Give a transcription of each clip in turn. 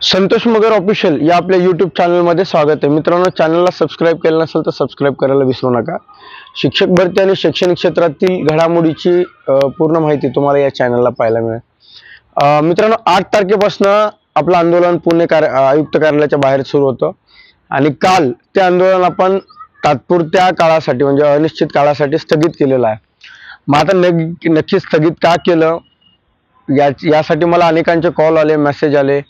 संतोष मगर official या आपल्या YouTube चॅनलमध्ये स्वागत आहे. मित्रांनो, चॅनलला सबस्क्राईब केलं नसेल तर सबस्क्राईब करायला विसरू नका. शिक्षक भरती आणि शैक्षणिक क्षेत्रातील घडामोडीची पूर्ण माहिती तुम्हाला या चॅनलला पाहायला मिळेल. मित्रांनो, 8 तारखेपासून आपलं आंदोलन पुणे आयुक्त कार्यालयाच्या बाहेर सुरू होतं आणि काल ते आंदोलन आपण तात्पुरत्या काळासाठी म्हणजे अनिश्चित काळासाठी स्थगित केलेलं आहे. मग आता नक्की स्थगित का केलं यासाठी मला अनेकांचे कॉल आले, मेसेज आले.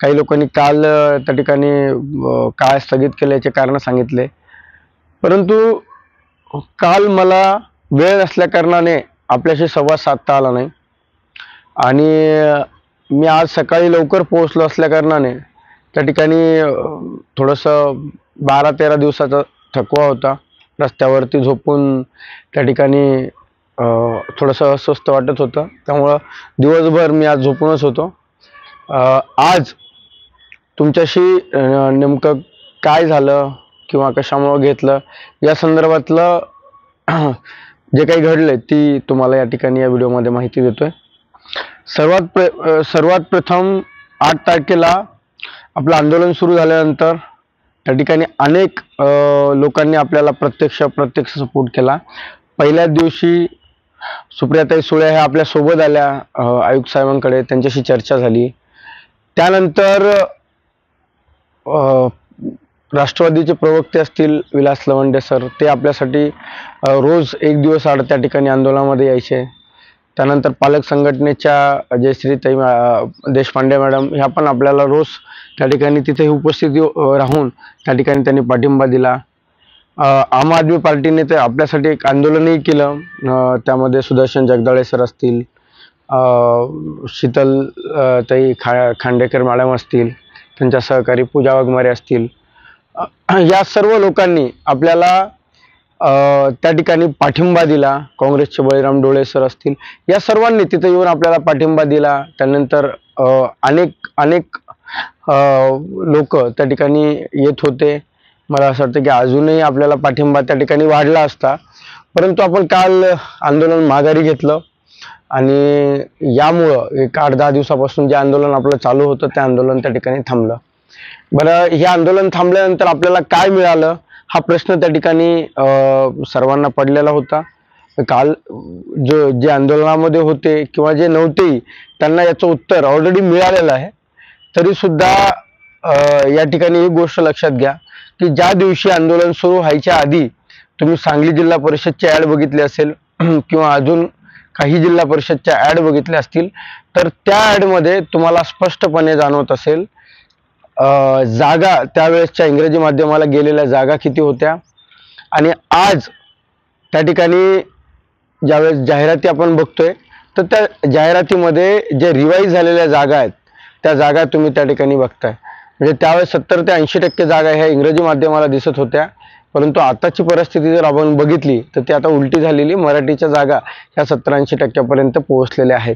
काही लोकांनी काल त्या ठिकाणी काय स्थगित केल्याचे कारण सांगितले, परंतु काल मला वेळ नसल्या कारणाने आपल्याशी संवाद साधता आला नाही आणि मी आज सकाळी लवकर पोहोचलो असल्या कारणाने त्या ठिकाणी थोडंसं 12-13 दिवसाचा थकवा होता. रस्त्यावरती झोपून त्या ठिकाणी थोडंसं अस्वस्थ वाटत होतं, त्यामुळं दिवसभर मी आज झोपूनच होतो. आज तुमच्याशी नेमकं काय झालं किंवा कशामुळे घेतलं या संदर्भातलं जे काही घडले ती तुम्हाला या ठिकाणी या व्हिडिओमध्ये माहिती देतोय. सर्वात प्रथम 8 तारखेला आपलं आंदोलन सुरू झाल्यानंतर त्या ठिकाणी अनेक लोकांनी आपल्याला प्रत्यक्ष सपोर्ट केला. पहिल्याच दिवशी सुप्रियाताई सुळे ह्या आपल्या सोबत आल्या आयुक्त साहेबांकडे, त्यांच्याशी चर्चा झाली. त्यानंतर राष्ट्रवादीचे प्रवक्ते असतील विलास लवंडे सर, ते आपल्यासाठी रोज एक दिवस आड त्या ठिकाणी आंदोलनामध्ये यायचे. त्यानंतर पालक संघटनेच्या जयश्रीताई देशपांडे मॅडम ह्या पण आपल्याला रोज त्या ठिकाणी तिथे उपस्थिती राहून त्या ठिकाणी त्यांनी पाठिंबा दिला. आम आदमी पार्टीने तर आपल्यासाठी एक आंदोलनही केलं. त्यामध्ये सुदर्शन जगदाळे सर असतील, शीतल ताई खांडेकर मॅडम असतील, त्यांच्या सहकारी पूजा वाघमारे असतील, या सर्व लोकांनी आपल्याला त्या ठिकाणी पाठिंबा दिला. काँग्रेसचे बळीराम डोळे सर असतील, या सर्वांनी तिथे येऊन आपल्याला पाठिंबा दिला. त्यानंतर अनेक लोक त्या ठिकाणी येत होते. मला असं वाटतं की अजूनही आपल्याला पाठिंबा त्या ठिकाणी वाढला असता, परंतु आपण काल आंदोलन माघारी घेतलं आणि यामुळं एक 8-10 दिवसापासून जे आंदोलन आपलं चालू होतं ते आंदोलन त्या ठिकाणी थांबलं. बरं, हे आंदोलन थांबल्यानंतर आपल्याला काय मिळालं हा प्रश्न त्या ठिकाणी सर्वांना पडलेला होता. काल जे आंदोलनामध्ये होते किंवा जे नव्हतेही त्यांना याचं उत्तर ऑलरेडी मिळालेलं आहे. तरी सुद्धा या ठिकाणी एक गोष्ट लक्षात घ्या की ज्या दिवशी आंदोलन सुरू व्हायच्या आधी तुम्ही सांगली जिल्हा परिषदची ॲड बघितली असेल किंवा अजून काही जिल्हा परिषदच्या ॲड बघितल्या असतील, तर त्या ॲडमध्ये तुम्हाला स्पष्टपणे जाणवत असेल जागा त्यावेळेसच्या इंग्रजी माध्यमाला गेलेल्या जागा किती होत्या आणि आज त्या ठिकाणी ज्यावेळेस जाहिराती आपण बघतोय तर त्या जाहिरातीमध्ये जे रिवाईज झालेल्या जागा आहेत त्या जागा तुम्ही त्या ठिकाणी बघताय. म्हणजे त्यावेळेस 70 ते 80% जागा ह्या इंग्रजी माध्यमाला दिसत होत्या, परंतु आताची परिस्थिती जर आपण बघितली तर ती आता उलटी झालेली. मराठीच्या जागा ह्या 70-80% पोहोचलेल्या आहेत.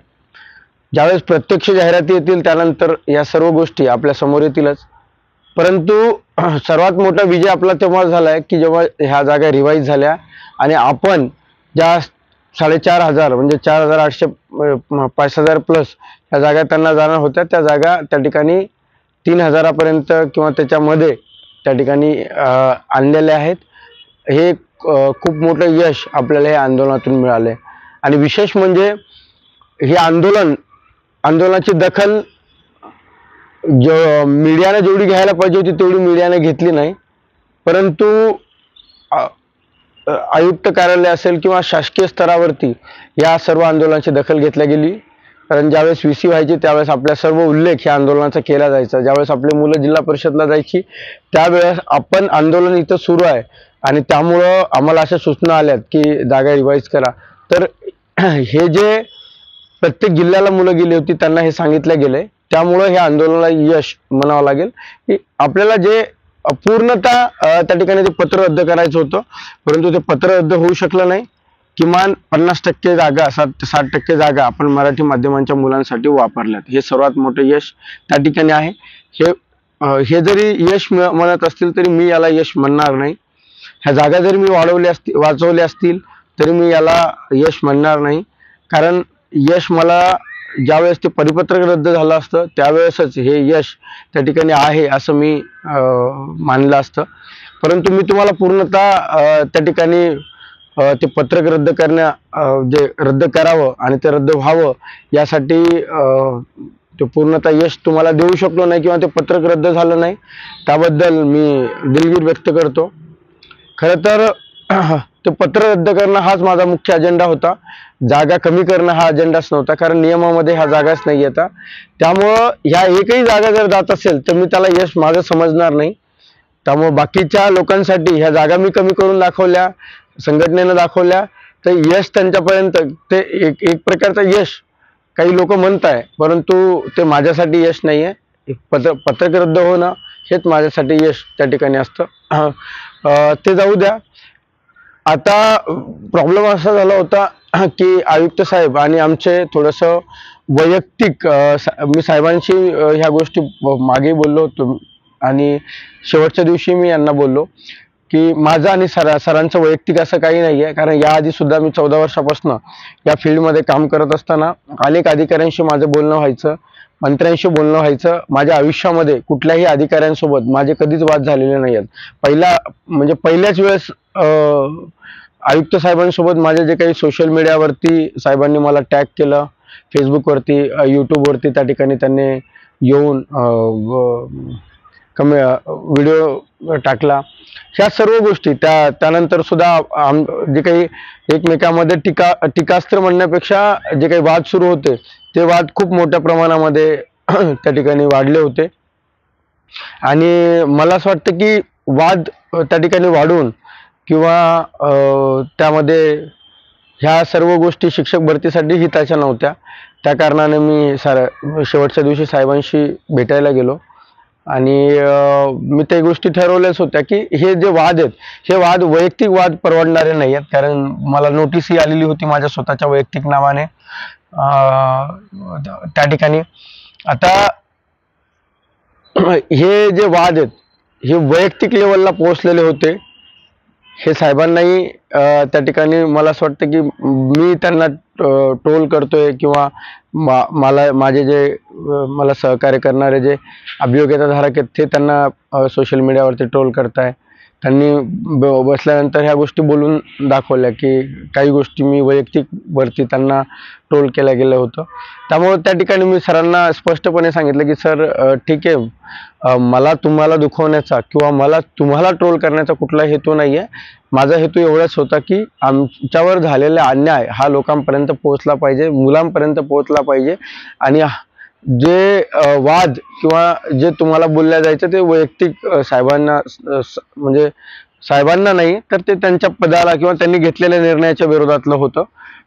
ज्यावेळेस प्रत्यक्ष जाहिराती येतील त्यानंतर या सर्व गोष्टी आपल्या समोर येतीलच, परंतु सर्वात मोठा विजय आपला तेव्हा झाला आहे की जेव्हा ह्या जागा रिवाईज झाल्या आणि आपण ज्या 4,500 म्हणजे 4,800 5,000 प्लस ह्या जागा त्यांना जाणार होत्या, त्या जागा त्या ठिकाणी 3,000 किंवा त्याच्यामध्ये त्या ठिकाणी आणलेले आहेत. हे खूप मोठं यश आपल्याला या आंदोलनातून मिळाले. आणि विशेष म्हणजे हे आंदोलनाची दखल मीडियाने जेवढी घ्यायला पाहिजे होती तेवढी मीडियाने घेतली नाही, परंतु आयुक्त कार्यालय असेल किंवा शासकीय स्तरावरती या सर्व आंदोलनाची दखल घेतली गेली. कारण ज्यावेळेस VC व्हायची त्यावेळेस आपल्या सर्व उल्लेख या आंदोलनाचा केला जायचा. ज्यावेळेस आपली मुलं जिल्हा परिषदला जायची त्यावेळेस आपण आंदोलन इथं सुरू आहे आणि त्यामुळं आम्हाला अशा सूचना आल्यात की जागा रिवाईज करा. तर हे जे प्रत्येक जिल्ह्याला मुलं गेली होती त्यांना हे सांगितलं गेलंय, त्यामुळं हे आंदोलनाला यश म्हणावं लागेल. की आपल्याला जे पूर्णतः त्या ठिकाणी ते पत्र रद्द करायचं होतं, परंतु ते पत्र रद्द होऊ शकलं नाही. किमान 50% जागा 60% जागा आपण मराठी माध्यमांच्या मुलांसाठी वापरल्यात. हे सर्वात मोठं यश त्या ठिकाणी आहे. हे जरी यश म्हणत असतील तरी मी याला यश म्हणणार नाही. ह्या जागा जरी मी वाचवल्या असतील तरी मी याला यश म्हणणार नाही, कारण यश मला ज्यावेळेस ते परिपत्रक रद्द झालं असतं त्यावेळेसच हे यश त्या ठिकाणी आहे असं मी मानलं असतं. परंतु मी तुम्हाला पूर्णतः त्या ठिकाणी ते पत्रक रद्द जे रद्द करावं आणि ते रद्द व्हावं यासाठी ते पूर्णतः यश तुम्हाला देऊ शकलो नाही किंवा ते पत्रक रद्द झालं नाही, त्याबद्दल मी दिलगीर व्यक्त करतो. खरं तर ते पत्र रद्द करणं हाच माझा मुख्य अजेंडा होता. जागा कमी करणं हा अजेंडाच नव्हता, कारण नियमामध्ये ह्या जागाच नाही येतात. त्यामुळं ह्या एकही जागा जर जात असेल तर मी त्याला यश माझं समजणार नाही. त्यामुळे बाकीच्या लोकांसाठी ह्या जागा मी कमी करून दाखवल्या, संघटनेनं दाखवल्या, तर यश त्यांच्यापर्यंत ते एक प्रकारचं यश काही लोक म्हणताय, परंतु ते माझ्यासाठी यश नाही आहे. पत्रक रद्द होणं हेच माझ्यासाठी यश त्या ठिकाणी असतं. ते जाऊ द्या. आता प्रॉब्लेम असा झाला होता की आयुक्त साहेब आणि आमचे थोडंसं वैयक्तिक मी साहेबांशी ह्या गोष्टी मागे बोललो होतो आणि शेवटच्या दिवशी मी यांना बोललो की माझं आणि सरांचं वैयक्तिक असं काही नाही आहे. कारण याआधी सुद्धा मी 14 वर्षापासून या फील्डमध्ये काम करत असताना अनेक अधिकाऱ्यांशी माझं बोलणं व्हायचं, मंत्र्यांशी बोलणं व्हायचं. माझ्या आयुष्यामध्ये कुठल्याही अधिकाऱ्यांसोबत माझे कधीच वाद झालेले नाही आहेत. पहिल्याच वेळेस आयुक्त साहेबांसोबत माझे जे काही सोशल मीडियावरती साहेबांनी मला टॅग केलं, फेसबुकवरती, यूट्यूबवरती त्या ठिकाणी त्यांनी येऊन व्हिडिओ टाकला. ह्या सर्व गोष्टी त्यानंतर सुद्धा जे काही एकमेकांमध्ये टीकास्त्र म्हणण्यापेक्षा जे काही वाद सुरू होते ते वाद खूप मोठ्या प्रमाणामध्ये त्या ठिकाणी वाढले होते. आणि मला असं वाटतं की वाद त्या ठिकाणी वाढून किंवा त्यामध्ये ह्या सर्व गोष्टी शिक्षक भरतीसाठी हिताच्या नव्हत्या. त्या कारणाने मी शेवटच्या दिवशी साहेबांशी भेटायला गेलो आणि मी त्या गोष्टी ठरवल्याच होत्या की हे जे वाद आहेत हे वाद वैयक्तिक वाद परवडणारे नाही आहेत. कारण मला नोटीसही आलेली होती माझ्या स्वतःच्या वैयक्तिक नावाने त्या ठिकाणी. आता हे जे वाद आहेत हे वैयक्तिक लेवलला पोहोचलेले होते. हे साहेबांनाही त्या ठिकाणी मला असं वाटतं की मी त्यांना ट्रोल करतोय किंवा माझे जे मला सहकार्य करणारे जे अभियोग्यताधारक आहेत ते त्यांना सोशल मीडियावरती ट्रोल करताय. त्यांनी बसल्यानंतर ह्या गोष्टी बोलून दाखवल्या की काही गोष्टी मी वैयक्तिक वरती त्यांना ट्रोल केलं गेलं होतं. त्यामुळे त्या ठिकाणी मी सरांना स्पष्टपणे सांगितलं की सर ठीक आहे, मला तुम्हाला दुखवण्याचा किंवा मला तुम्हाला ट्रोल करण्याचा कुठला हेतू नाही आहे. माझा हेतू एवढाच होता की आमच्यावर झालेला अन्याय हा लोकांपर्यंत पोहोचला पाहिजे, मुलांपर्यंत पोहोचला पाहिजे. आणि जे वाद किंवा जे तुम्हाला बोलल्या जायचं ते वैयक्तिक साहेबांना म्हणजे साहेबांना नाही तर ते त्यांच्या पदाला किंवा त्यांनी घेतलेल्या निर्णयाच्या विरोधातलं होतं.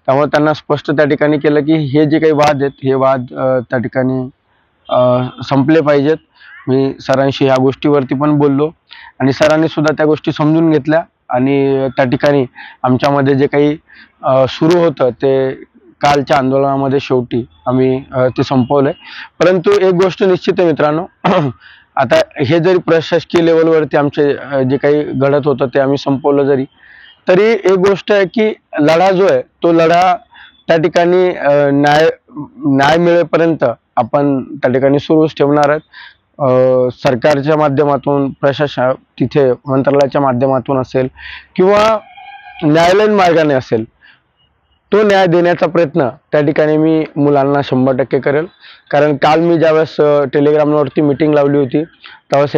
त्यामुळे त्यांना स्पष्ट त्या ठिकाणी केलं की हे जे काही वाद आहेत हे वाद त्या ठिकाणी संपले पाहिजेत. मी सरांशी ह्या गोष्टीवरती पण बोललो आणि सरांनी सुद्धा त्या गोष्टी समजून घेतल्या आणि त्या ठिकाणी आमच्यामध्ये जे काही सुरू होतं ते कालच्या आंदोलनामध्ये शेवटी आम्ही ते संपवलंय. परंतु एक गोष्ट निश्चित आहे मित्रांनो, आता हे जरी प्रशासकीय लेवलवरती आमचे जे काही घडत होतं ते आम्ही संपवलं तरी एक गोष्ट आहे की लढा जो आहे तो लढा त्या ठिकाणी न्याय मिळेपर्यंत आपण त्या ठिकाणी सुरूच ठेवणार आहेत. सरकारच्या माध्यमातून, प्रशासन तिथे मंत्रालयाच्या माध्यमातून असेल किंवा न्यायालयीन मार्गाने असेल, तो न्याय देण्याचा प्रयत्न त्या ठिकाणी मी मुलांना 100% करेल. कारण काल मी ज्यावेळेस टेलिग्रामवरती मीटिंग लावली होती त्यावेळेस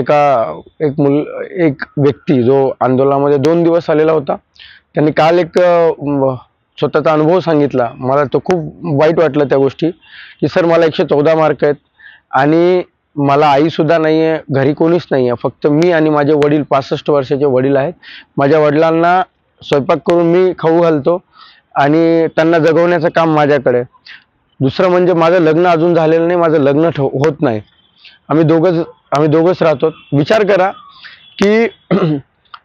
एक व्यक्ती जो आंदोलनामध्ये 2 दिवस आलेला होता, त्यांनी काल एक स्वतःचा अनुभव सांगितला. मला तो खूप वाईट वाटलं त्या गोष्टी की सर मला 114 मार्क आहेत आणि मला आईसुद्धा नाही आहे, घरी कोणीच नाही आहे, फक्त मी आणि माझे वडील 65 वर्षाचे वडील आहेत. माझ्या वडिलांना स्वयंपाक करून मी खाऊ घालतो आणि त्यांना जगवण्याचं काम माझ्याकडे. दुसरं म्हणजे माझं लग्न अजून झालेलं नाही, माझं लग्न होत नाही. आम्ही दोघंच राहतो. विचार करा की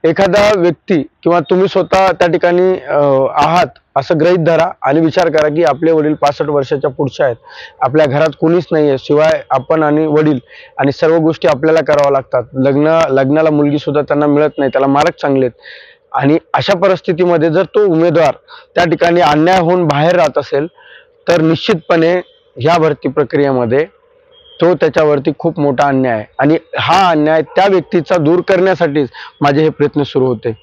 एखादा व्यक्ती किंवा तुम्ही स्वतः त्या ठिकाणी आहात असं गृहीत धरा आणि विचार करा की आपले वडील 65 वर्षाच्या पुढचे आहेत, आपल्या घरात कोणीच नाही आहे शिवाय आपण आणि वडील, आणि सर्व गोष्टी आपल्याला कराव्या लागतात. लग्नाला मुलगी सुद्धा त्यांना मिळत नाही, त्याला मार्क चांगले आहेत. आणि अशा परिस्थितीमध्ये जर तो उमेदवार त्या ठिकाणी अन्याय होऊन बाहेर राहत असेल तर निश्चितपणे ह्या भरती प्रक्रियेमध्ये तो त्याच्यावरती खूप मोठा अन्याय आहे आणि हा अन्याय त्या व्यक्तीचा दूर करण्यासाठीच माझे हे प्रयत्न सुरू होते.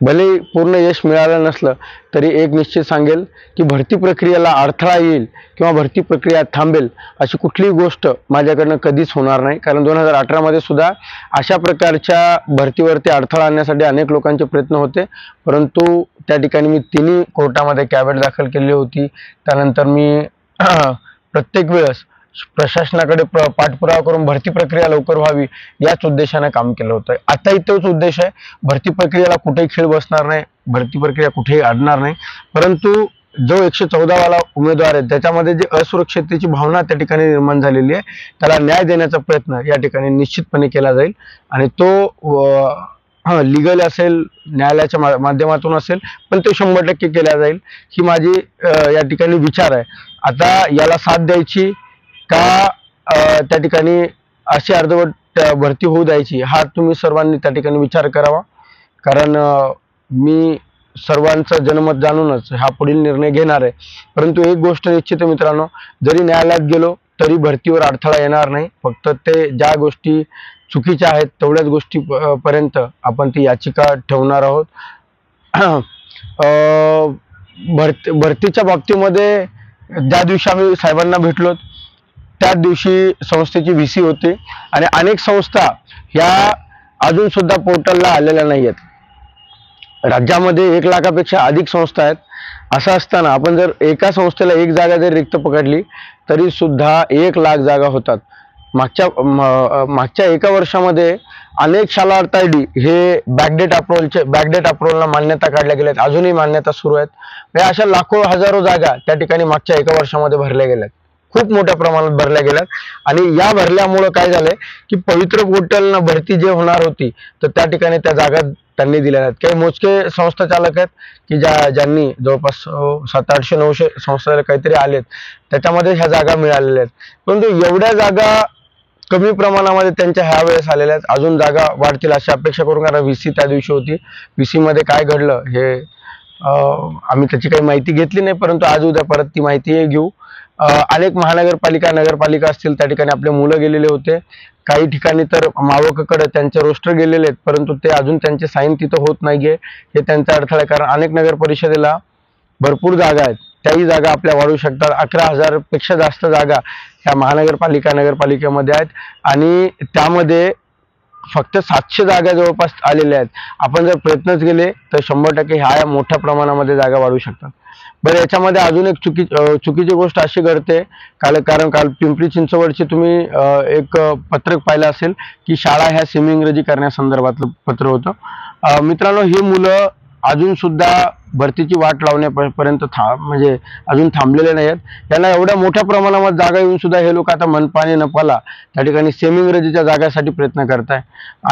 भले पूर्ण यश मिळालं नसलं तरी एक निश्चित सांगेल की भरती प्रक्रियेला अडथळा येईल किंवा भरती प्रक्रिया थांबेल अशी कुठलीही गोष्ट माझ्याकडनं कधीच होणार नाही. कारण 2018 मध्ये सुद्धा अशा प्रकारच्या भरतीवरती अडथळा आणण्यासाठी अनेक लोकांचे प्रयत्न होते, परंतु त्या ठिकाणी मी तिन्ही कोर्टामध्ये कॅव्हेट दाखल केली होती. त्यानंतर मी प्रत्येक वेळेस प्रशासनाकडे पाठपुरावा करून भरती प्रक्रिया लवकर व्हावी याच उद्देशाने काम केलं होतं. आताही तोच उद्देश आहे. भरती प्रक्रियेला कुठेही खीळ बसणार नाही, भरती प्रक्रिया कुठेही अडणार नाही, परंतु जो 114 वाला उमेदवार आहे त्याच्यामध्ये जे असुरक्षिततेची भावना त्या ठिकाणी निर्माण झालेली आहे त्याला न्याय देण्याचा प्रयत्न या ठिकाणी निश्चितपणे केला जाईल आणि तो लिगल असेल, न्यायालयाच्या माध्यमातून असेल, पण तो 100% केला जाईल ही माझी या ठिकाणी विचार आहे. आता याला साथ द्यायची का त्या ठिकाणी अशी अर्धवट भरती होऊ द्यायची हा तुम्ही सर्वांनी त्या ठिकाणी विचार करावा. कारण मी सर्वांचं जनमत जाणूनच हा पुढील निर्णय घेणार आहे. परंतु एक गोष्ट निश्चित आहे मित्रांनो, जरी न्यायालयात गेलो तरी भरतीवर अडथळा येणार नाही. फक्त ते ज्या गोष्टी चुकीच्या आहेत तेवढ्याच गोष्टी पर्यंत आपण ती याचिका ठेवणार आहोत. भरतीच्या बाबतीमध्ये ज्या दिवशी आम्ही साहेबांना भेटलो त्याच दिवशी संस्थेची VC होती आणि अनेक संस्था ह्या अजून सुद्धा पोर्टलला आलेल्या नाही आहेत. राज्यामध्ये 1 लाखापेक्षा अधिक संस्था आहेत. असं असताना आपण जर एका संस्थेला एक जागा जर रिक्त पकडली तरी सुद्धा 1 लाख जागा होतात. मागच्या एका वर्षामध्ये अनेक शालार्थ ID हे बॅकडेट अप्रुव्हलला मान्यता काढल्या गेल्यात, अजूनही मान्यता सुरू आहेत. अशा लाखो हजारो जागा त्या ठिकाणी मागच्या एका वर्षामध्ये भरल्या गेल्यात, खूप मोठ्या प्रमाणात भरल्या गेल्यात. आणि या भरल्यामुळं काय झालंय की पवित्र पोर्टलनं भरती जे होणार होती तर त्या ठिकाणी त्या जागा त्यांनी दिल्या नाहीत. काही मोजके संस्था चालक आहेत की ज्यांनी जवळपास 700-800-900 संस्था काहीतरी आलेत, त्याच्यामध्ये ह्या जागा मिळालेल्या आहेत. परंतु एवढ्या जागा कमी प्रमाणामध्ये त्यांच्या ह्या वेळेस आलेल्या आहेत. अजून जागा वाढतील अशी अपेक्षा करून, कारण VC त्या दिवशी होती. VC मध्ये काय घडलं हे आम्ही त्याची काही माहिती घेतली नाही, परंतु आज उद्या परत ती माहिती घेऊ. अनेक महानगरपालिका, नगरपालिका असतील त्या ठिकाणी आपले मुलं गेलेले होते. काही ठिकाणी तर मावककडे त्यांचे रोस्टर गेलेले आहेत, परंतु ते अजून त्यांचे साईन तिथं होत नाहीये, हे त्यांचा अडथळा आहे. कारण अनेक नगर परिषदेला भरपूर जागा आहेत, त्याही जागा आपल्या वाढू शकतात. 11,000 पेक्षा जास्त जागा ह्या महानगरपालिका, नगरपालिकेमध्ये आहेत आणि त्यामध्ये फक्त 700 जागा जवळपास आलेल्या आहेत. आपण जर प्रयत्नच केले तर 100% ह्या मोठ्या प्रमाणामध्ये जागा वाढू शकतात. बरं, याच्यामध्ये अजून एक चुकीची गोष्ट अशी घडते कारण काल पिंपरी चिंचवडचे तुम्ही एक पत्रक पाहिलं असेल की शाळा ह्या सेमी इंग्रजी करण्यासंदर्भातलं पत्र होतं. मित्रांनो, ही मुलं अजून सुद्धा भरतीची वाट लावण्यापर्यंत म्हणजे अजून थांबलेले नाही आहेत. त्यांना एवढ्या मोठ्या प्रमाणावर जागा येऊन सुद्धा हे लोक आता मनपा आणि नपाला त्या ठिकाणी सेमी इंग्रजीच्या जागासाठी प्रयत्न करताय.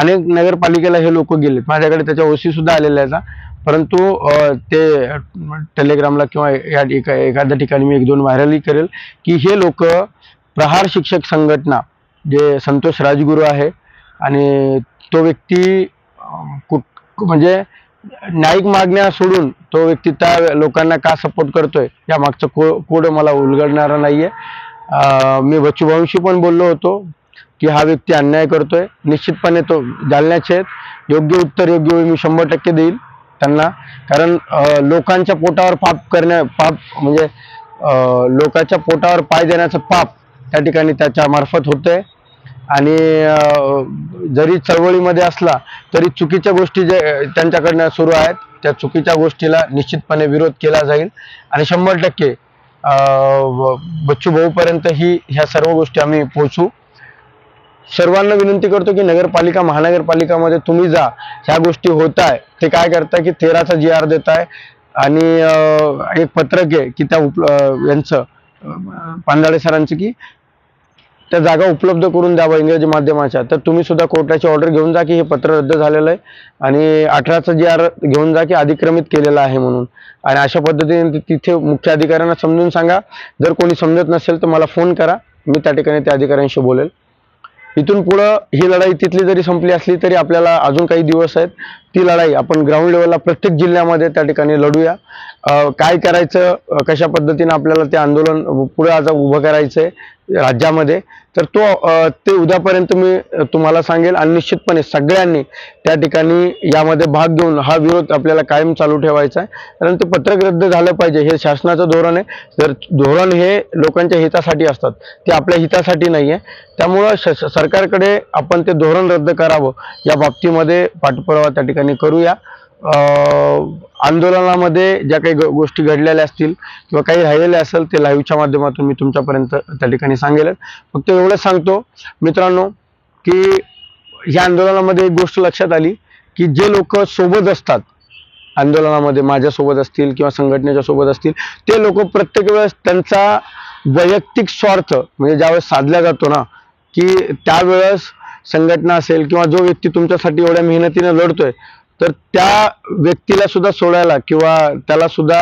अनेक नगरपालिकेला हे लोक गेले, माझ्याकडे त्याच्या OC सुद्धा आलेल्या आहेत, परंतु ते टेलिग्रामला किंवा एखाद्या ठिकाणी मी 1-2 व्हायरलही करेल की हे लोक प्रहार शिक्षक संघटना जे संतोष राजगुरू आहे आणि तो व्यक्ती म्हणजे न्यायिक मागण्या सोडून तो व्यक्ती त्या लोकांना का सपोर्ट करतोय या मागचं कोड मला उलगडणारा नाहीये. मी बच्चूभाऊंशी पण बोललो होतो की हा व्यक्ती अन्याय करतोय. निश्चितपणे तो जालन्याचे आहेत, योग्य उत्तर योग्य वेळी मी 100% देईल त्यांना. कारण लोकांच्या पोटावर पाप म्हणजे लोकांच्या पोटावर पाय देण्याचं पाप त्या ठिकाणी त्याच्या मार्फत होतंय. आणि जरी चळवळीमध्ये असला तरी चुकीच्या गोष्टी जे त्यांच्याकडनं सुरू आहेत त्या चुकीच्या गोष्टीला निश्चितपणे विरोध केला जाईल आणि 100% बच्चू भाऊपर्यंत ह्या सर्व गोष्टी आम्ही पोहोचू. सर्वांना विनंती करतो की नगरपालिका, महानगरपालिकामध्ये तुम्ही जा, ह्या गोष्टी होत आहे. ते काय करताय की 13चा GR देताय आणि एक पत्रक आहे की त्या यांचं पांदाळे सरांचं की त्या जागा उपलब्ध करून द्यावं इंग्रजी माध्यमाच्या. तर तुम्ही सुद्धा कोर्टाची ऑर्डर घेऊन जा की हे पत्र रद्द झालेलं आहे आणि 18चा GR घेऊन जा की अतिक्रमित केलेलं आहे म्हणून. आणि अशा पद्धतीने तिथे मुख्य अधिकाऱ्यांना समजून सांगा. जर कोणी समजत नसेल तर मला फोन करा, मी त्या ठिकाणी त्या अधिकाऱ्यांशी बोलेल. इथून पुढं ही लढाई तिथली जरी संपली असली तरी आपल्याला अजून काही दिवस आहेत. ती लढाई आपण ग्राउंड लेवलला प्रत्येक जिल्ह्यामध्ये त्या ठिकाणी लढूया. काय करायचं, कशा पद्धतीने आपल्याला ते आंदोलन पुढे आता उभं करायचंय राज्यामध्ये, तर ते उद्यापर्यंत मी तुम्हाला सांगेल. आणि निश्चितपणे सगळ्यांनी त्या ठिकाणी यामध्ये भाग घेऊन हा विरोध आपल्याला कायम चालू ठेवायचा आहे. कारण ते पत्रक रद्द झालं पाहिजे, हे शासनाचं धोरण आहे. जर धोरण हे लोकांच्या हितासाठी असतात, ते आपल्या हितासाठी नाही आहे. त्यामुळं सरकारकडे आपण ते धोरण रद्द करावं या बाबतीमध्ये पाठपुरावा त्या ठिकाणी करूया. आंदोलनामध्ये ज्या काही गोष्टी घडलेल्या असतील किंवा काही राहिलेल्या असेल ते लाईव्हच्या माध्यमातून मी तुमच्यापर्यंत त्या ठिकाणी सांगेल. फक्त एवढंच सांगतो मित्रांनो की या आंदोलनामध्ये एक गोष्ट लक्षात आली की जे लोक सोबत असतात आंदोलनामध्ये, माझ्यासोबत असतील किंवा संघटनेच्या सोबत असतील, ते लोक प्रत्येक वेळेस त्यांचा वैयक्तिक स्वार्थ म्हणजे ज्यावेळेस साधला जातो ना, की त्यावेळेस संघटना असेल किंवा जो व्यक्ती तुमच्यासाठी एवढ्या मेहनतीने लढतोय, तर त्या व्यक्तीला सुद्धा सोडायला किंवा त्याला सुद्धा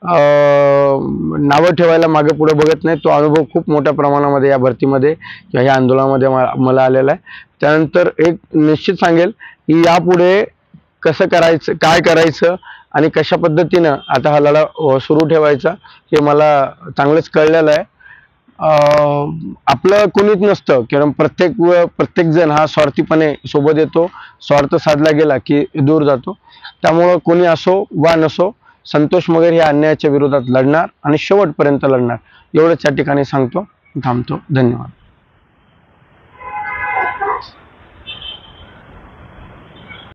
नावं ठेवायला मागे पुढे बघत नाही. तो अनुभव खूप मोठ्या प्रमाणामध्ये या भरतीमध्ये किंवा या आंदोलनामध्ये मला आलेला आहे. त्यानंतर एक निश्चित सांगेल की यापुढे कसं करायचं, काय करायचं आणि कशा पद्धतीनं आता हा लढा सुरू ठेवायचा हे मला चांगलंच कळलेलं आहे. आपलं कोणीच नसतं, कारण प्रत्येक जण हा स्वार्थीपणे सोबत येतो. स्वार्थ साधला गेला की दूर जातो. त्यामुळं कोणी असो वा नसो, संतोष मगर हे अन्यायाच्या विरोधात लढणार आणि शेवटपर्यंत लढणार, एवढंच या ठिकाणी सांगतो. थांबतो. धन्यवाद.